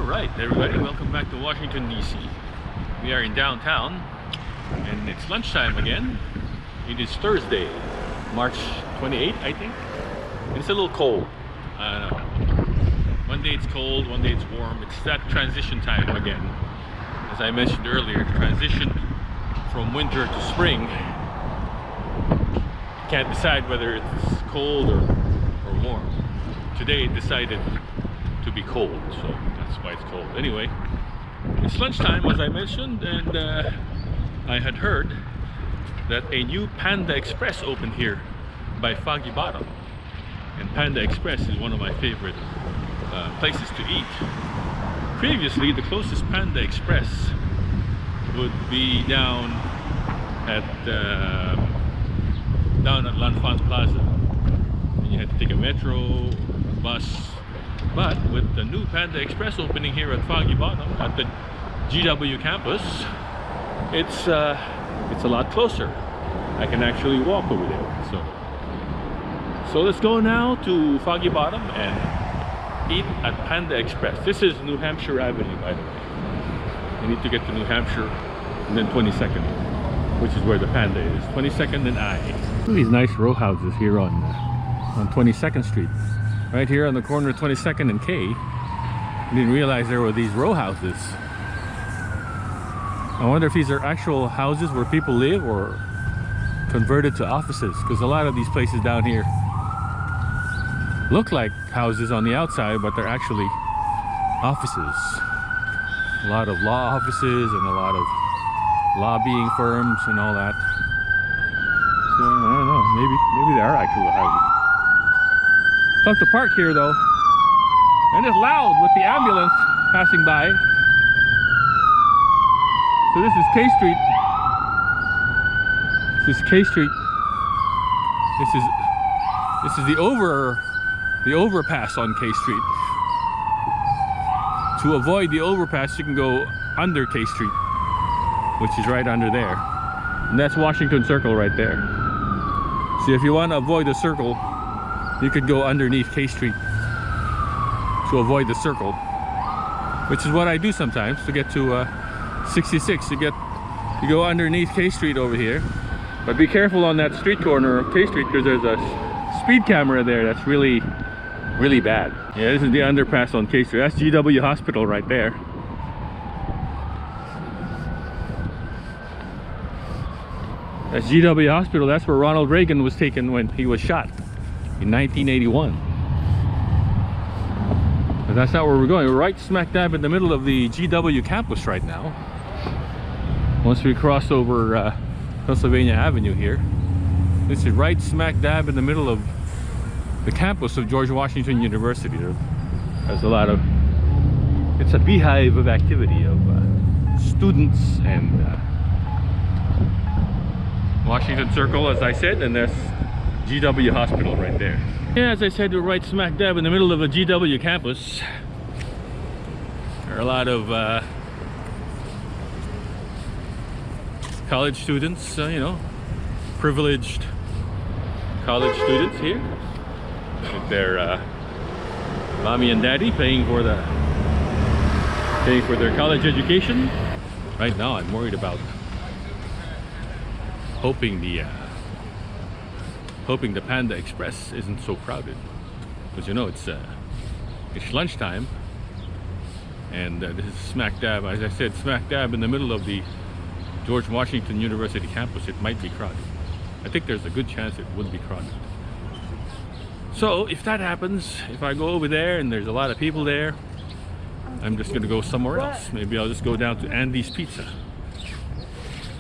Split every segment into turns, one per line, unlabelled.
Alright everybody, welcome back to Washington DC. We are in downtown and it's lunchtime again. It is Thursday, March 28th I think. And it's a little cold. I don't know. One day it's cold, one day it's warm. It's that transition time again. As I mentioned earlier, transition from winter to spring. You can't decide whether it's cold or warm. Today it decided to be cold, so that's why it's cold. Anyway, it's lunchtime as I mentioned, and I had heard that a new Panda Express opened here by Foggy Bottom, and Panda Express is one of my favorite places to eat. Previously, the closest Panda Express would be down at L'Enfant Plaza, and you had to take a metro, bus. But with the new Panda Express opening here at Foggy Bottom at the GW campus, it's a lot closer. I can actually walk over there. So let's go now to Foggy Bottom and eat at Panda Express. This is New Hampshire Avenue, by the way. You need to get to New Hampshire and then 22nd, which is where the Panda is. 22nd and I. Look at these nice row houses here on 22nd Street. Right here on the corner of 22nd and K. I didn't realize there were these row houses. I wonder if these are actual houses where people live or converted to offices, because a lot of these places down here look like houses on the outside, but they're actually offices. A lot of law offices and a lot of lobbying firms and all that. So I don't know, maybe they are actual houses. Tough to park here though, and it's loud with the ambulance passing by. So this is K Street. This is K Street. This is the overpass on K Street. To avoid the overpass, you can go under K Street, which is right under there, and that's Washington Circle right there. So if you want to avoid the circle, you could go underneath K Street to avoid the circle, which is what I do sometimes to get to 66. You go underneath K Street over here, but be careful on that street corner of K Street, because there's a speed camera there that's really bad. Yeah, this is the underpass on K Street. That's GW Hospital right there. That's GW Hospital. That's where Ronald Reagan was taken when he was shot in 1981. But that's not where we're going. We're right smack dab in the middle of the GW campus right now. Once we cross over Pennsylvania Avenue here, this is right smack dab in the middle of the campus of George Washington University. There's a lot of, it's a beehive of activity of students and Washington Circle, as I said, and there's GW Hospital right there. Yeah, as I said, we're right smack dab in the middle of a GW campus. There are a lot of college students, you know, privileged college students here with their mommy and daddy paying for their college education. Right now, I'm worried about hoping the Panda Express isn't so crowded, because you know it's lunchtime, and this is smack dab, as I said, smack dab in the middle of the George Washington University campus. It might be crowded. I think there's a good chance it would be crowded. So if that happens, if I go over there and there's a lot of people there, I'm just gonna go somewhere else. Maybe I'll just go down to Andy's Pizza.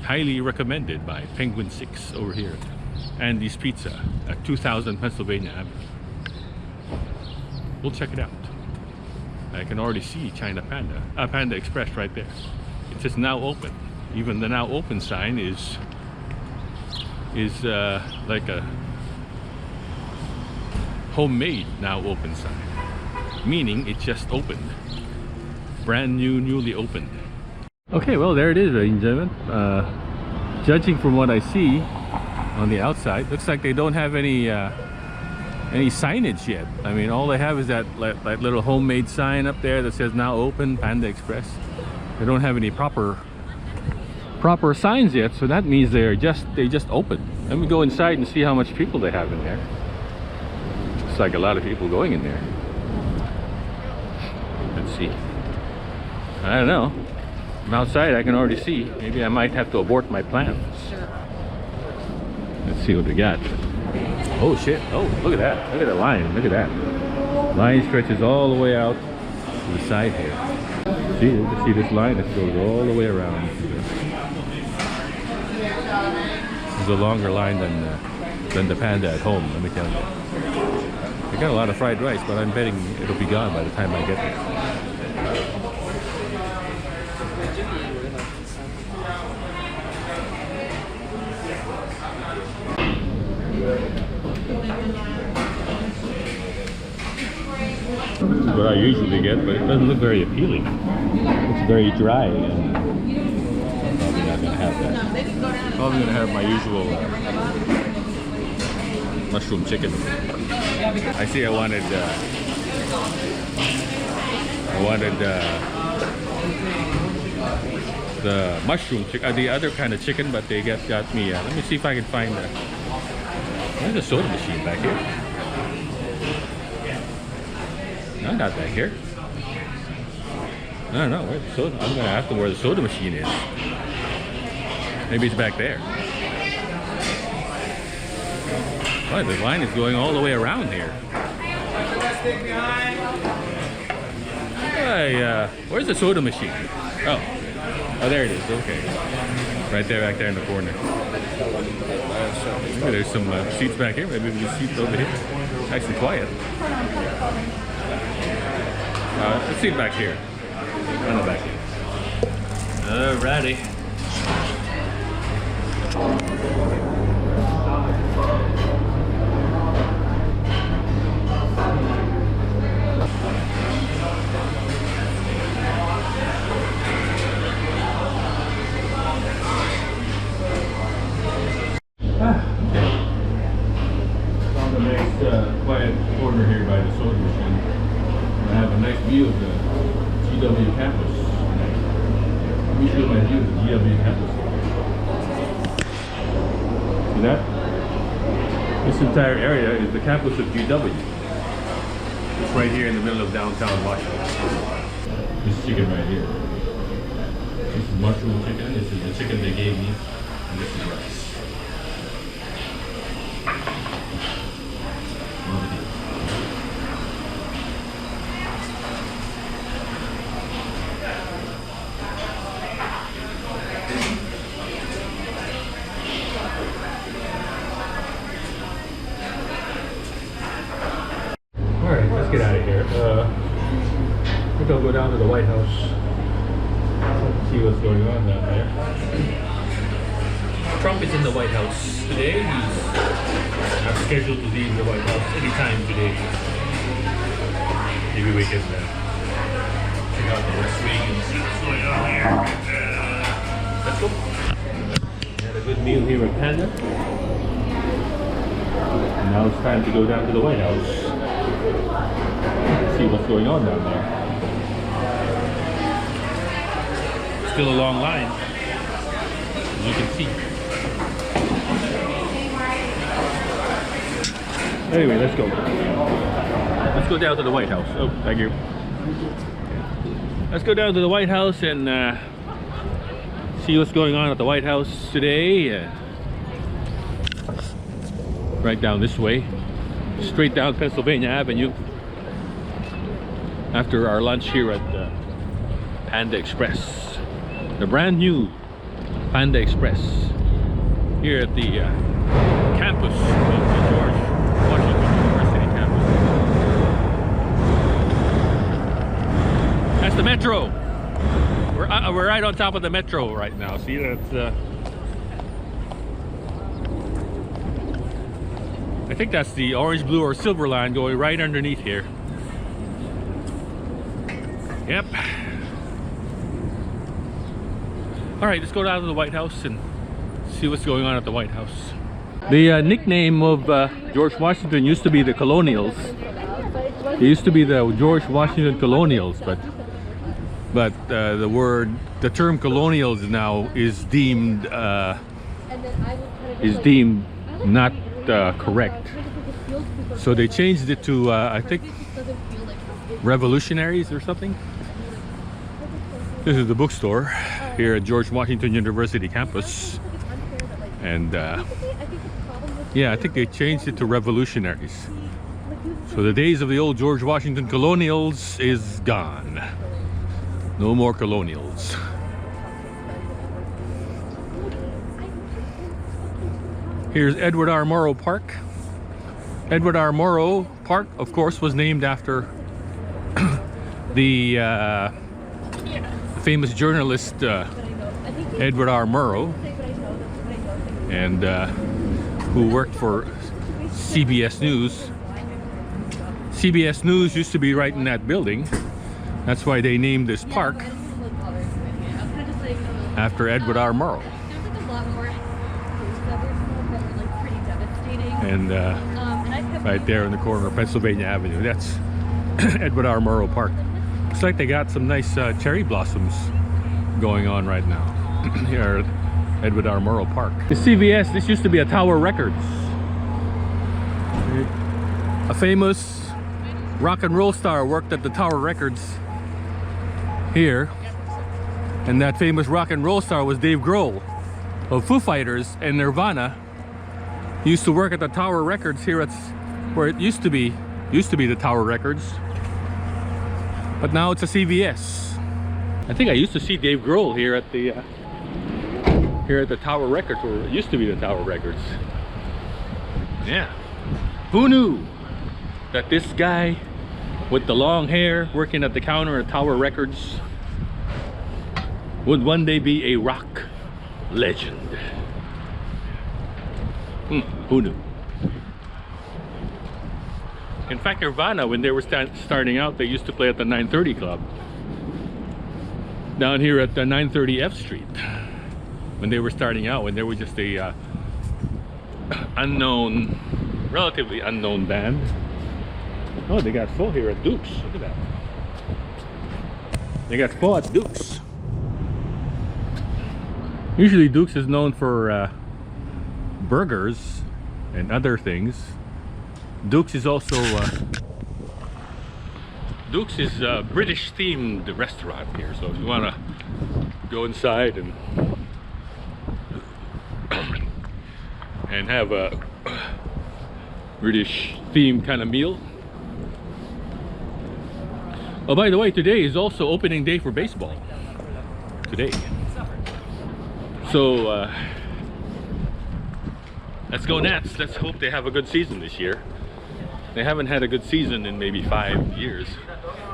Highly recommended by Penguin 6 over here. Andy's Pizza at 2000 Pennsylvania Avenue. We'll check it out. I can already see Panda Express right there. It says now open. Even the now open sign is like a homemade now open sign, meaning it just opened, brand new, newly opened. Okay, well there it is, ladies and gentlemen. Judging from what I see on the outside, looks like they don't have any any signage yet. I mean, all they have is that little homemade sign up there that says now open, Panda Express. They don't have any proper signs yet, so that means they just open. Let me go inside and see how much people they have in there. It's like a lot of people going in there. Let's see. I don't know. From outside I can already see. Maybe I might have to abort my plans. Let's see what we got. Oh shit. Oh, look at that. Look at the line. Look at that. Line stretches all the way out to the side here. See this line? It goes all the way around. This is a longer line than the Panda at home, let me tell you. I got a lot of fried rice, but I'm betting it'll be gone by the time I get there. This is what I usually get, but it doesn't look very appealing. It's very dry, and I'm probably not going to have that. Probably going to have my usual mushroom chicken. I see I wanted the mushroom chicken, the other kind of chicken, but they got me. Let me see if I can find there's a soda machine back here. No, not back here. I don't know where the soda. I'm gonna ask them where the soda machine is. Maybe it's back there. Oh, the line is going all the way around here. Where's the soda machine? Oh, there it is. Okay, right there, back there in the corner. Maybe there's some seats back here. Maybe there's seats over here. Nice and quiet. Let's see back here. Run it back here. Alrighty. Found a nice quiet corner here by the soda machine. I have a nice view of the GW campus. Let me show my view of the GW campus. See that? This entire area is the campus of GW. It's right here in the middle of downtown Washington. This chicken right here. This is mushroom chicken. This is the chicken they gave me. And this is rice. Alright, let's get out of here. I think I'll go down to the White House. See what's going on down there. Trump is in the White House today. He's scheduled to leave the White House anytime today. Maybe we can check out the West Wing and see what's going on here. Let's go. Had a good meal here at Panda. And now it's time to go down to the White House. See what's going on down there. Still a long line, as you can see. Anyway, let's go. Let's go down to the White House. Oh, thank you. Let's go down to the White House and see what's going on at the White House today. Right down this way, straight down Pennsylvania Avenue. After our lunch here at Panda Express, the brand new Panda Express here at the campus of the George Washington University campus. That's the metro. We're right on top of the metro right now. See, that's I think that's the orange, blue, or silver line going right underneath here. Yep. All right, let's go down to the White House and see what's going on at the White House. The nickname of George Washington used to be the Colonials. It used to be the George Washington Colonials, but the term Colonials now is deemed not correct. So they changed it to I think Revolutionaries or something. This is the bookstore here at George Washington University campus, and yeah, I think they changed it to Revolutionaries. So the days of the old George Washington Colonials is gone. No more Colonials. Here's Edward R. Murrow Park. Edward R. Murrow Park, of course, was named after the famous journalist Edward R. Murrow, and who worked for CBS News. CBS News used to be right in that building. That's why they named this park after Edward R. Murrow. And right there in the corner of Pennsylvania Avenue, that's Edward R. Murrow Park. Looks like they got some nice cherry blossoms going on right now here at Edward R. Murrow Park. The CVS, this used to be a Tower Records. A famous rock and roll star worked at the Tower Records here, and that famous rock and roll star was Dave Grohl of Foo Fighters and Nirvana. He used to work at the Tower Records here at where it used to be the Tower Records, but now it's a CVS. I think I used to see Dave Grohl here at the Tower Records, where it used to be the Tower Records. Yeah, who knew that this guy with the long hair working at the counter at Tower Records would one day be a rock legend? Who knew? In fact, Nirvana, when they were starting out, they used to play at the 930 Club down here at the 930 F Street. When they were starting out, when they were just a relatively unknown band. Oh, they got full here at Duke's. Look at that. They got full at Duke's. Usually Duke's is known for burgers and other things. Duke's is also Duke's is a British themed restaurant here, so if you want to go inside and have a British themed kind of meal. Oh, by the way, today is also opening day for baseball. Today. So let's go Nats. Let's hope they have a good season this year. They haven't had a good season in maybe 5 years.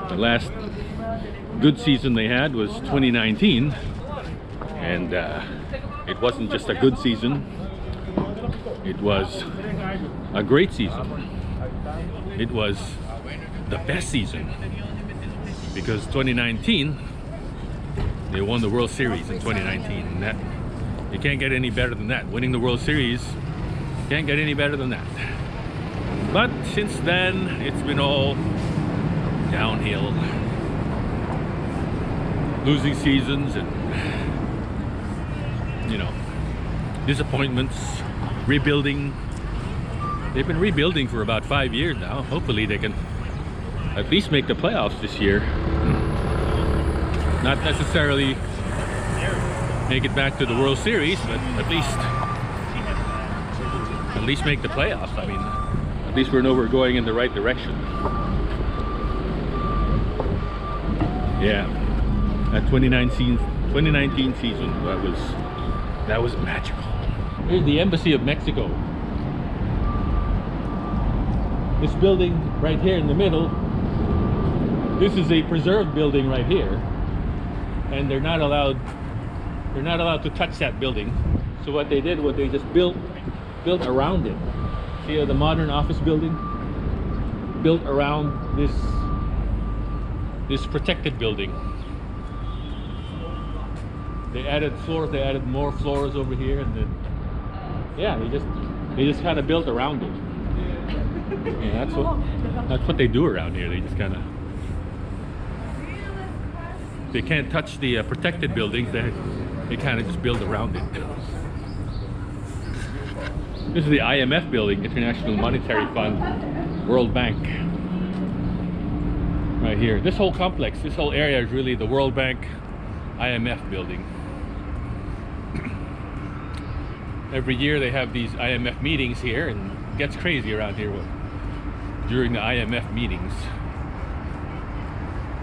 The last good season they had was 2019, and it wasn't just a good season, it was a great season. It was the best season, because 2019 they won the World Series in 2019, and that you can't get any better than that. Winning the World Series, can't get any better than that. But since then, it's been all downhill. Losing seasons and, you know, disappointments, rebuilding. They've been rebuilding for about 5 years now. Hopefully they can at least make the playoffs this year. Not necessarily make it back to the World Series, but at least make the playoffs. I mean, at least we know we're going in the right direction. Yeah, that 2019 season, that was magical. Here's the Embassy of Mexico. This building right here in the middle, this is a preserved building right here, and they're not allowed to touch that building. So what they did was they just built around it. See the modern office building built around this protected building. They added floors, they added more floors over here, and then yeah, they just They just kind of built around it. Yeah, that's what they do around here. They just kind of, they can't touch the protected buildings. They kind of just build around it. This is the IMF building, International Monetary Fund, World Bank. Right here. This whole complex, this whole area is really the World Bank IMF building. Every year they have these IMF meetings here, and it gets crazy around here during the IMF meetings.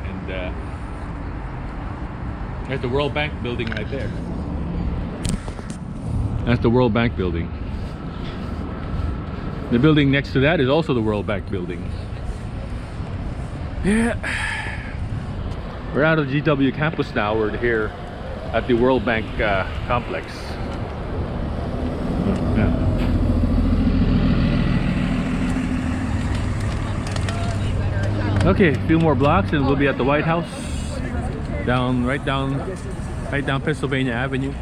And there's the World Bank building right there. That's the World Bank building. The building next to that is also the World Bank building. Yeah. We're out of GW campus now. We're here at the World Bank complex. Yeah. Okay, a few more blocks and we'll be at the White House. Right down Pennsylvania Avenue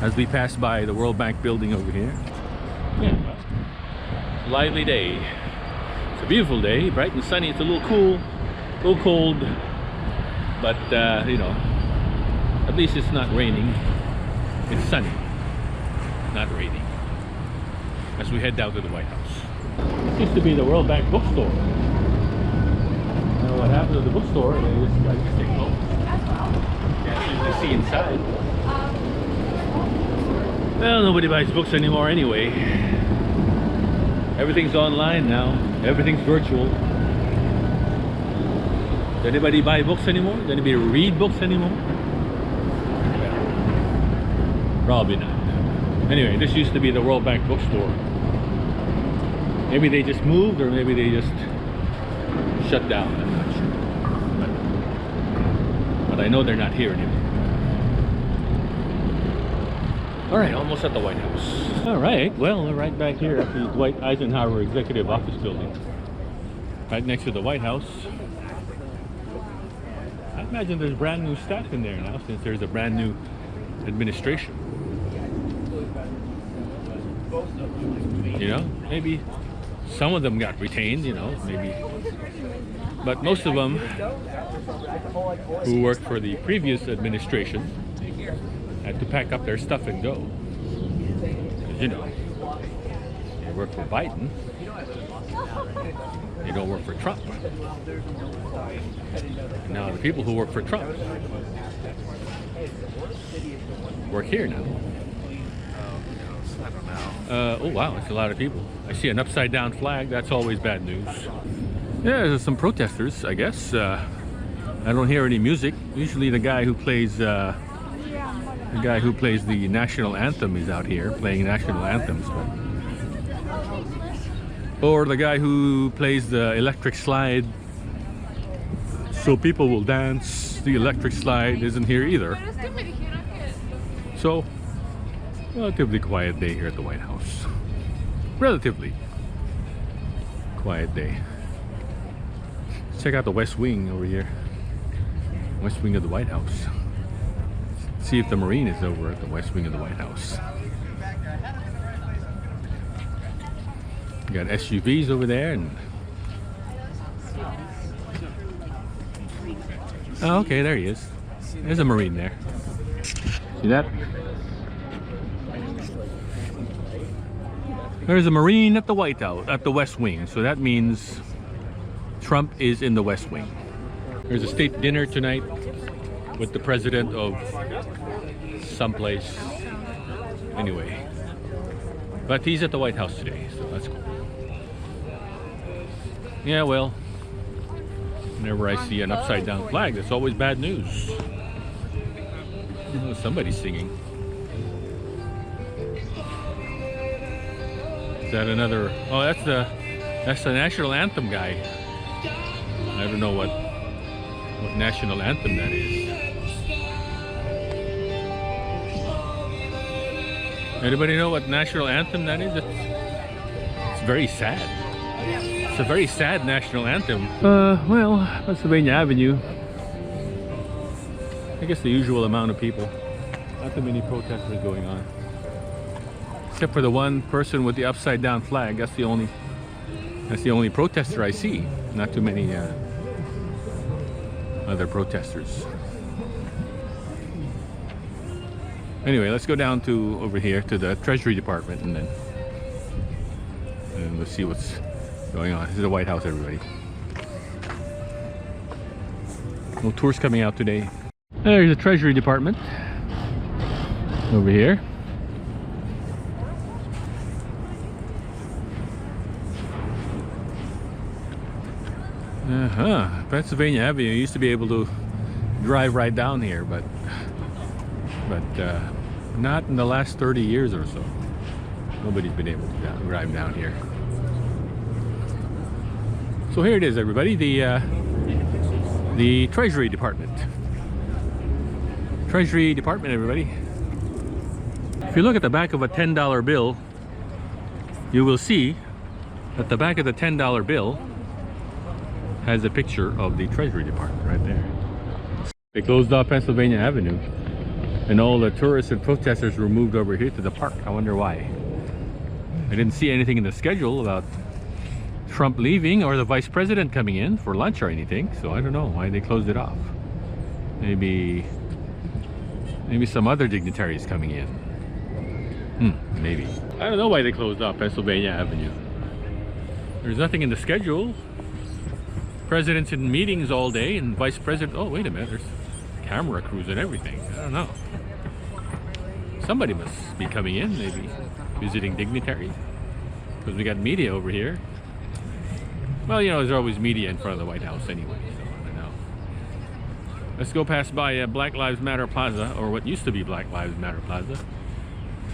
as we pass by the World Bank building over here. Yeah. Lively day. It's a beautiful day, bright and sunny. It's a little cool, a little cold, but you know, at least it's not raining. It's sunny, not raining. As we head down to the White House. This used to be the World Bank bookstore. I don't know what happened to the bookstore. I guess they closed. Can't usually see inside. Well, nobody buys books anymore anyway. Everything's online now. Everything's virtual. Does anybody buy books anymore? Does anybody read books anymore? Well, probably not. Anyway, this used to be the World Bank bookstore. Maybe they just moved, or maybe they just shut down. I'm not sure. But I know they're not here anymore. Alright, almost at the White House. Alright, well, we're right back here at the Dwight Eisenhower Executive Office Building. Right next to the White House. I imagine there's brand new staff in there now, since there's a brand new administration. You know, maybe some of them got retained, you know, maybe. But most of them who worked for the previous administration had to pack up their stuff and go. Because, you know, they work for Biden. They don't work for Trump. Now the people who work for Trump work here now. Oh wow, it's a lot of people. I see an upside down flag. That's always bad news. Yeah, there's some protesters, I guess. I don't hear any music. Usually the guy who plays the national anthem is out here playing national anthems. Or the guy who plays the electric slide so people will dance. The electric slide isn't here either. So, relatively quiet day here at the White House. Relatively quiet day. Let's check out the West Wing over here. West Wing of the White House. See if the Marine is over at the West Wing of the White House. We got SUVs over there, and oh, okay, there he is. There's a Marine there. See that? There's a Marine at the White House, at the West Wing. So that means Trump is in the West Wing. There's a state dinner tonight with the president of someplace. Anyway, but he's at the White House today, so that's cool. Yeah, well, whenever I see an upside down flag, that's always bad news. Oh, somebody's singing. Is that another? Oh, that's the national anthem guy. I don't know what national anthem that is. Anybody know what national anthem that is? It's very sad. It's a very sad national anthem. Well, Pennsylvania Avenue. I guess the usual amount of people. Not too many protesters going on. Except for the one person with the upside down flag. That's the only protester I see. Not too many other protesters. Anyway, let's go down to over here to the Treasury Department, and we'll see what's going on. This is the White House, everybody. No tours coming out today. There's the Treasury Department over here. Pennsylvania Avenue. You used to be able to drive right down here, but not in the last 30 years or so. Nobody's been able to drive down here. So here it is, everybody. The Treasury Department. Treasury Department, everybody. If you look at the back of a $10 bill, you will see that the back of the $10 bill has a picture of the Treasury Department right there. They closed off Pennsylvania Avenue, and all the tourists and protesters were moved over here to the park. I wonder why. I didn't see anything in the schedule about Trump leaving or the vice president coming in for lunch or anything, so I don't know why they closed it off. Maybe some other dignitaries coming in. Maybe. I don't know why they closed off Pennsylvania Avenue. There's nothing in the schedule. President's in meetings all day, and vice president. Oh, wait a minute. There's camera crews and everything. I don't know. Somebody must be coming in, maybe visiting dignitaries, because we got media over here. Well, you know, there's always media in front of the White House anyway, so I don't know. Let's go pass by Black Lives Matter Plaza, or what used to be Black Lives Matter Plaza,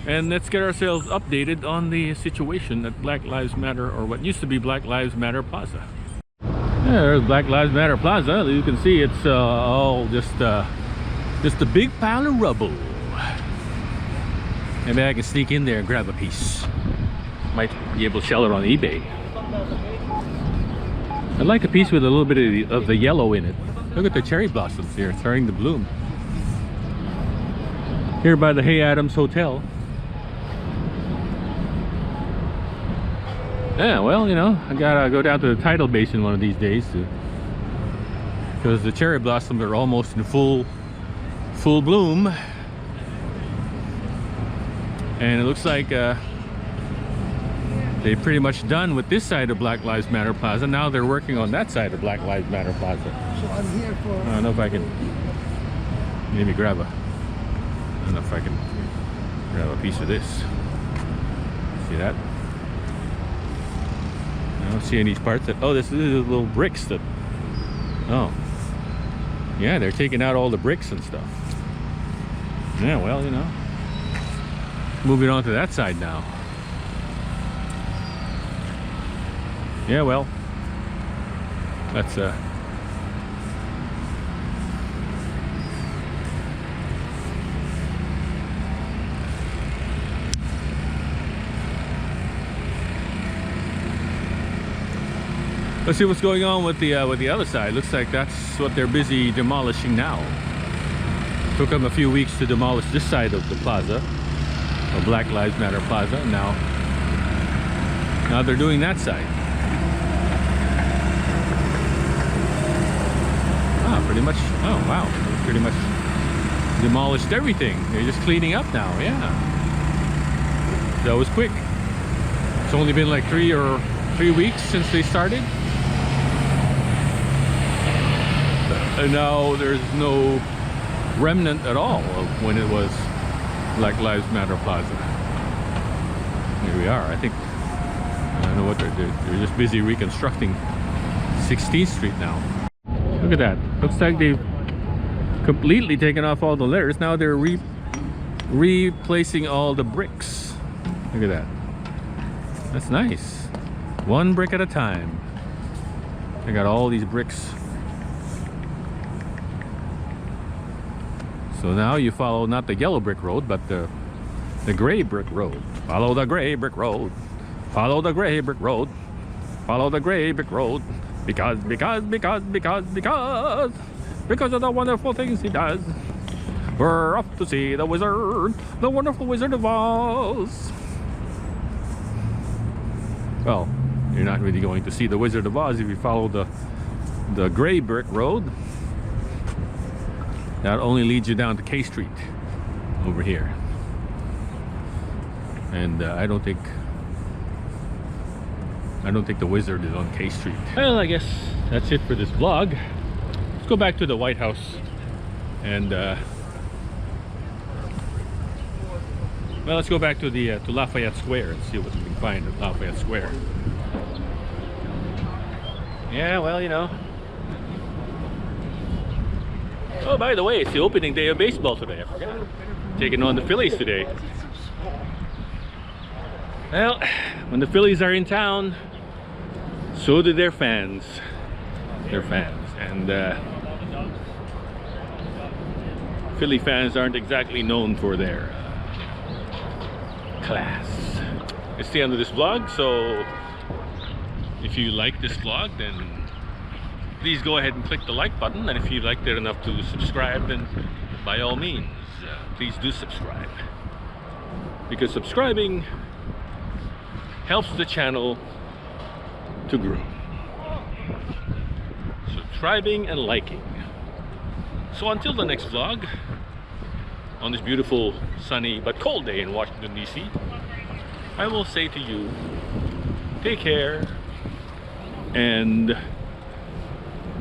and let's get ourselves updated on the situation at Black Lives Matter, or what used to be Black Lives Matter Plaza. Yeah, there's Black Lives Matter Plaza. You can see it's all just a big pile of rubble. Maybe I can sneak in there and grab a piece. Might be able to sell it on eBay. I'd like a piece with a little bit of the yellow in it. Look at the cherry blossoms here, starting to bloom. Here by the Hay Adams Hotel. Yeah, well, you know, I gotta go down to the tidal basin one of these days because the cherry blossoms are almost in full bloom, and it looks like they're pretty much done with this side of Black Lives Matter Plaza. Now they're working on that side of Black Lives Matter Plaza.
So I'm here for...
I don't know if I can maybe grab a... I don't know if I can grab a piece of this. See that? I don't see any parts that... Oh, this is little bricks that... Oh. Yeah, they're taking out all the bricks and stuff. Yeah, well, you know. Moving on to that side now. Yeah, well. That's let's see what's going on with the other side. Looks like that's what they're busy demolishing now. Took them a few weeks to demolish this side of the plaza, or Black Lives Matter Plaza. And now they're doing that side. Pretty much. Oh wow, pretty much demolished everything. They're just cleaning up now. Yeah, that was quick. It's only been like 3 weeks since they started, and now there's no remnant at all of when it was Black Lives Matter Plaza. Here we are. I think I don't know what they're just busy reconstructing 16th Street now. Look at that. Looks like they've completely taken off all the letters. Now they're replacing all the bricks. Look at that. That's nice. One brick at a time. They got all these bricks. So now you follow not the yellow brick road, but the gray brick road. Follow the gray brick road. Follow the gray brick road. Follow the gray brick road. Because of the wonderful things he does. We're off to see the wizard, the wonderful Wizard of Oz. well, you're not really going to see the Wizard of Oz if you follow the gray brick road. That only leads you down to K Street over here. And I don't think the Wizard is on K Street. Well, I guess that's it for this vlog. Let's go back to the White House and well, let's go back to the to Lafayette Square and see what we can find at Lafayette Square. Yeah, well, you know. Oh, by the way, it's the opening day of baseball today. I forgot. Taking on the Phillies today. Well, when the Phillies are in town, so do their fans. Their fans. And Philly fans aren't exactly known for their class. It's the end of this vlog, so if you like this vlog, then please go ahead and click the like button, and if you liked it enough to subscribe, then by all means please do subscribe, because subscribing helps the channel to grow. Subscribing and liking. So until the next vlog, on this beautiful, sunny but cold day in Washington, D.C., I will say to you, take care and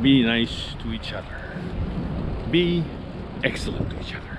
be nice to each other. Be excellent to each other.